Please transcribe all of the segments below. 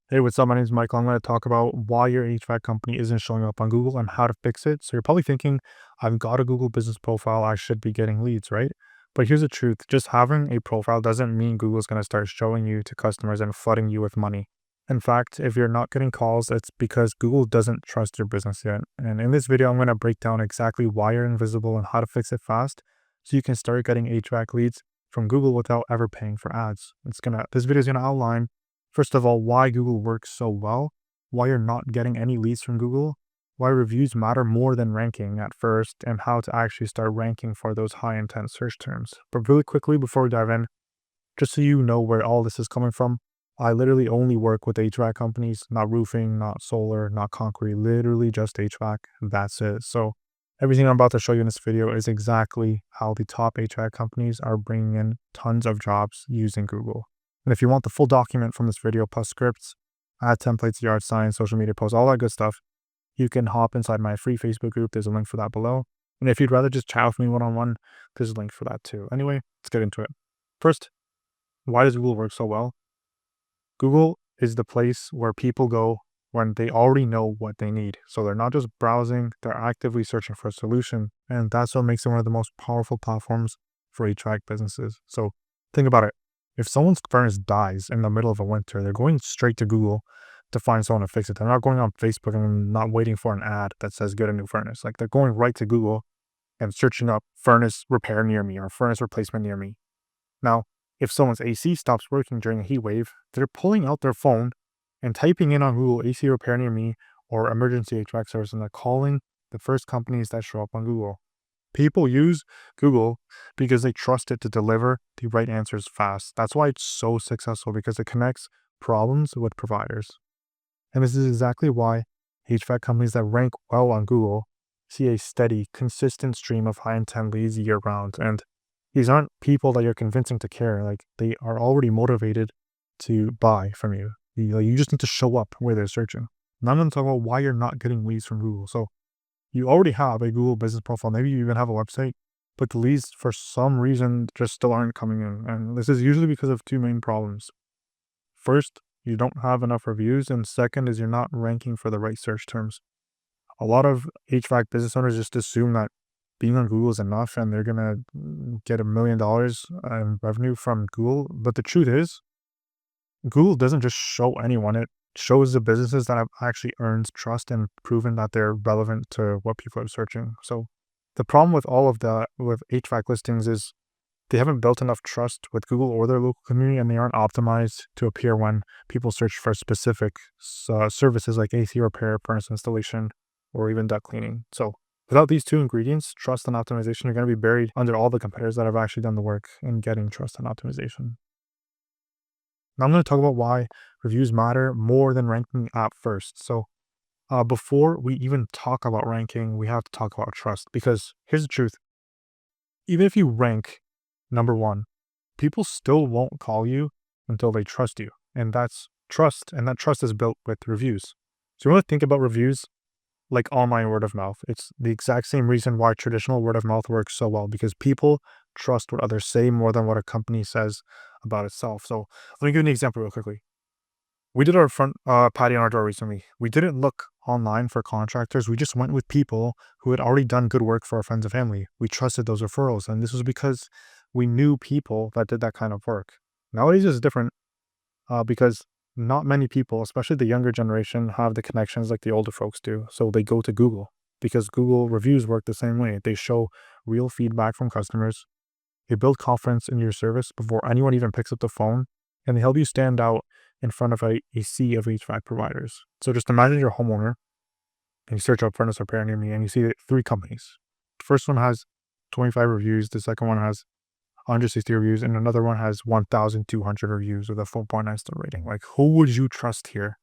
Hey, what's up? My name is Michael. I'm going to talk about why your HVAC company isn't showing up on Google and how to fix it. So you're probably thinking, I've got a Google business profile. I should be getting leads, right? But here's the truth. Just having a profile doesn't mean Google's going to start showing you to customers and flooding you with money. In fact, if you're not getting calls, it's because Google doesn't trust your business yet. And in this video, I'm going to break down exactly why you're invisible and how to fix it fast so you can start getting HVAC leads from Google without ever paying for ads. This video is going to outline, first of all, why Google works so well, why you're not getting any leads from Google, why reviews matter more than ranking at first, and how to actually start ranking for those high intent search terms. But really quickly, before we dive in, just so you know where all this is coming from, I literally only work with HVAC companies, not roofing, not solar, not concrete, literally just HVAC. That's it. So everything I'm about to show you in this video is exactly how the top HVAC companies are bringing in tons of jobs using Google. And if you want the full document from this video plus scripts, ad templates, yard signs, social media posts, all that good stuff, you can hop inside my free Facebook group. There's a link for that below. And if you'd rather just chat with me one-on-one, there's a link for that too. Anyway, let's get into it. First, why does Google work so well? Google is the place where people go when they already know what they need. So they're not just browsing, they're actively searching for a solution. And that's what makes it one of the most powerful platforms for HVAC businesses. So think about it. If someone's furnace dies in the middle of a winter, they're going straight to Google to find someone to fix it. They're not going on Facebook and not waiting for an ad that says get a new furnace. Like they're going right to Google and searching up furnace repair near me or furnace replacement near me. Now, if someone's AC stops working during a heat wave, they're pulling out their phone and typing in on Google AC repair near me or emergency HVAC service, and they're calling the first companies that show up on Google. People use Google because they trust it to deliver the right answers fast. That's why it's so successful, because it connects problems with providers. And this is exactly why HVAC companies that rank well on Google see a steady, consistent stream of high intent leads year round. And these aren't people that you're convincing to care. Like, they are already motivated to buy from you. You just need to show up where they're searching. Now I'm going to talk about why you're not getting leads from Google. So you already have a Google business profile. Maybe you even have a website, but the leads for some reason just still aren't coming in. And this is usually because of two main problems. First, you don't have enough reviews. And second is you're not ranking for the right search terms. A lot of HVAC business owners just assume that being on Google is enough and they're going to get $1 million in revenue from Google. But the truth is, Google doesn't just show anyone. It shows the businesses that have actually earned trust and proven that they're relevant to what people are searching. So the problem with all of that with HVAC listings is they haven't built enough trust with Google or their local community, and they aren't optimized to appear when people search for specific services like AC repair, furnace installation, or even duct cleaning. So without these two ingredients, trust and optimization, are going to be buried under all the competitors that have actually done the work in getting trust and optimization. Now I'm going to talk about why reviews matter more than ranking at first. So before we even talk about ranking, we have to talk about trust, because here's the truth. Even if you rank number one, people still won't call you until they trust you. And that's trust. And that trust is built with reviews. So you want to think about reviews like online word of mouth. It's the exact same reason why traditional word of mouth works so well, because people trust what others say more than what a company says about itself. So let me give you an example real quickly. We did our front patio on our door recently. We didn't look online for contractors. We just went with people who had already done good work for our friends and family. We trusted those referrals. And this was because we knew people that did that kind of work. Nowadays it's different because not many people, especially the younger generation, have the connections like the older folks do. So they go to Google because Google reviews work the same way. They show real feedback from customers. They build confidence in your service before anyone even picks up the phone, and they help you stand out in front of a sea of HVAC providers. So just imagine you're a homeowner and you search up furnace repair near me and you see three companies. The first one has 25 reviews. The second one has 160 reviews, and another one has 1,200 reviews with a 4.9 star rating. Like, who would you trust here?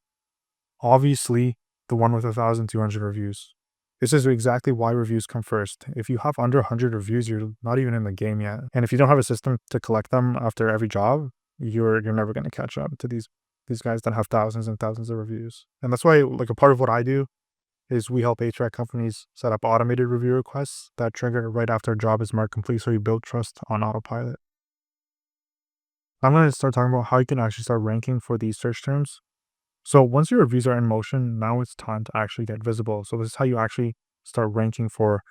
Obviously, the one with 1,200 reviews. This is exactly why reviews come first. If you have under 100 reviews, you're not even in the game yet. And if you don't have a system to collect them after every job, you're never going to catch up to these guys that have thousands and thousands of reviews. And that's why, like, a part of what I do is we help HVAC companies set up automated review requests that trigger right after a job is marked complete, so you build trust on autopilot. I'm going to start talking about how you can actually start ranking for these search terms. So once your reviews are in motion, now it's time to actually get visible. So this is how you actually start ranking for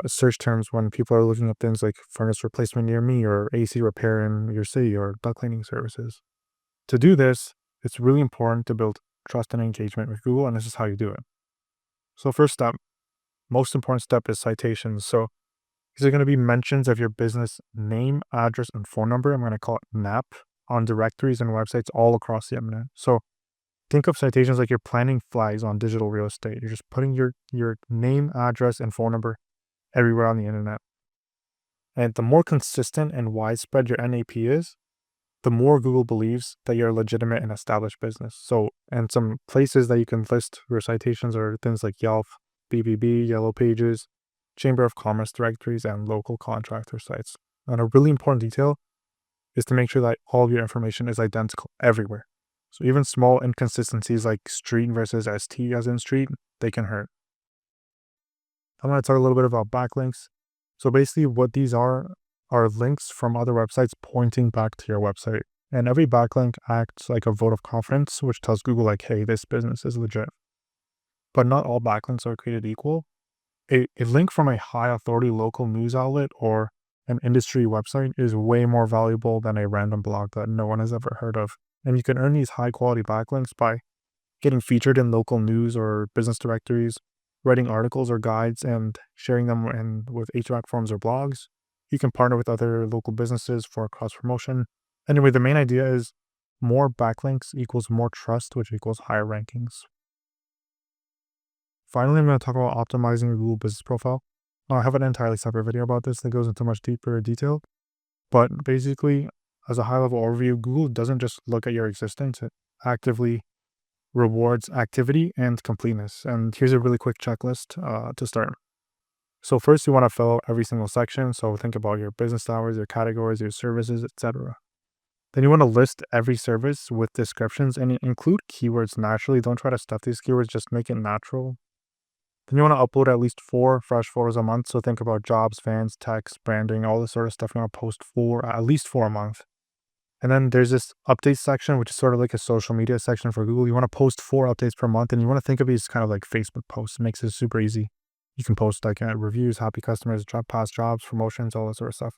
search terms when people are looking up things like furnace replacement near me or AC repair in your city or duct cleaning services. To do this, it's really important to build trust and engagement with Google, and this is how you do it. So first step, most important step is citations. So these are going to be mentions of your business name, address, and phone number. I'm going to call it NAP on directories and websites all across the internet. So think of citations like you're planting flags on digital real estate. You're just putting your name, address, and phone number everywhere on the internet. And the more consistent and widespread your NAP is, the more Google believes that you're a legitimate and established business. So, and some places that you can list your citations are things like Yelp, BBB, Yellow Pages, Chamber of Commerce directories, and local contractor sites. And a really important detail is to make sure that all of your information is identical everywhere. So even small inconsistencies like street versus ST as in street, they can hurt. I'm going to talk a little bit about backlinks. So basically what these are links from other websites pointing back to your website. And every backlink acts like a vote of confidence, which tells Google like, hey, this business is legit. But not all backlinks are created equal. A link from a high authority local news outlet or an industry website is way more valuable than a random blog that no one has ever heard of. And you can earn these high quality backlinks by getting featured in local news or business directories, writing articles or guides and sharing them with HVAC forums or blogs. You can partner with other local businesses for cross promotion. Anyway, the main idea is more backlinks equals more trust, which equals higher rankings. Finally, I'm going to talk about optimizing your Google business profile. I have an entirely separate video about this that goes into much deeper detail. But basically, as a high level overview, Google doesn't just look at your existence, it actively rewards activity and completeness. And here's a really quick checklist to start. So first, you want to fill out every single section. So think about your business hours, your categories, your services, etc. Then you want to list every service with descriptions and include keywords naturally. Don't try to stuff these keywords, just make it natural. Then you want to upload at least 4 fresh photos a month. So think about jobs, fans, text, branding, all this sort of stuff. You want to post at least 4 a month. And then there's this updates section, which is sort of like a social media section for Google. You want to post 4 updates per month, and you want to think of these kind of like Facebook posts. It makes it super easy. You can post like reviews, happy customers, past jobs, promotions, all that sort of stuff.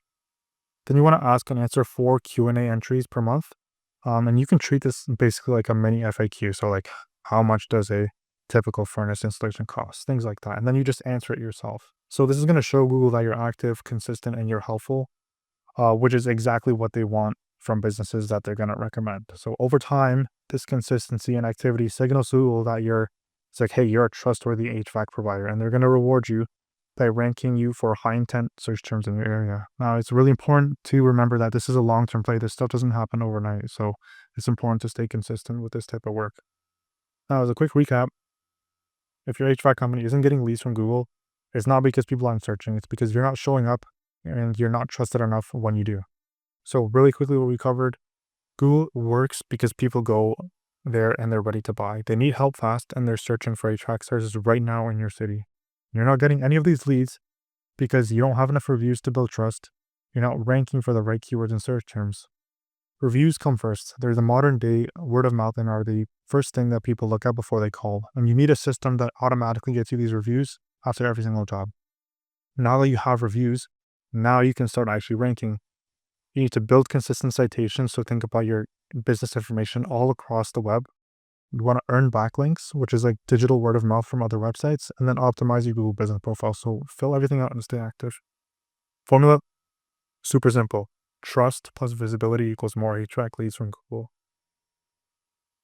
Then you want to ask and answer 4 Q&A entries per month. And you can treat this basically like a mini FAQ. So like, how much does a typical furnace installation cost? Things like that. And then you just answer it yourself. So this is going to show Google that you're active, consistent, and you're helpful, which is exactly what they want from businesses that they're going to recommend. So over time, this consistency and activity signals to Google that it's like, hey, you're a trustworthy HVAC provider, and they're going to reward you by ranking you for high intent search terms in your area. Now, it's really important to remember that this is a long-term play. This stuff doesn't happen overnight. So it's important to stay consistent with this type of work. Now, as a quick recap, if your HVAC company isn't getting leads from Google, it's not because people aren't searching. It's because you're not showing up and you're not trusted enough when you do. So really quickly, what we covered, Google works because people go there and they're ready to buy. They need help fast and they're searching for HVAC services right now in your city. You're not getting any of these leads because you don't have enough reviews to build trust. You're not ranking for the right keywords and search terms. Reviews come first. They're the modern day word of mouth and are the first thing that people look at before they call. And you need a system that automatically gets you these reviews after every single job. Now that you have reviews, now you can start actually ranking. You need to build consistent citations. So think about your business information all across the web. You want to earn backlinks, which is like digital word of mouth from other websites, and then optimize your Google business profile. So fill everything out and stay active. Formula, super simple. Trust plus visibility equals more HVAC leads from Google.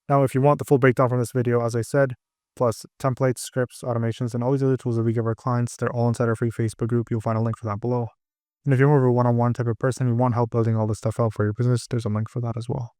Now, if you want the full breakdown from this video, as I said, plus templates, scripts, automations, and all these other tools that we give our clients, they're all inside our free Facebook group. You'll find a link for that below. And if you're more of a one-on-one type of person, you want help building all this stuff out for your business, there's a link for that as well.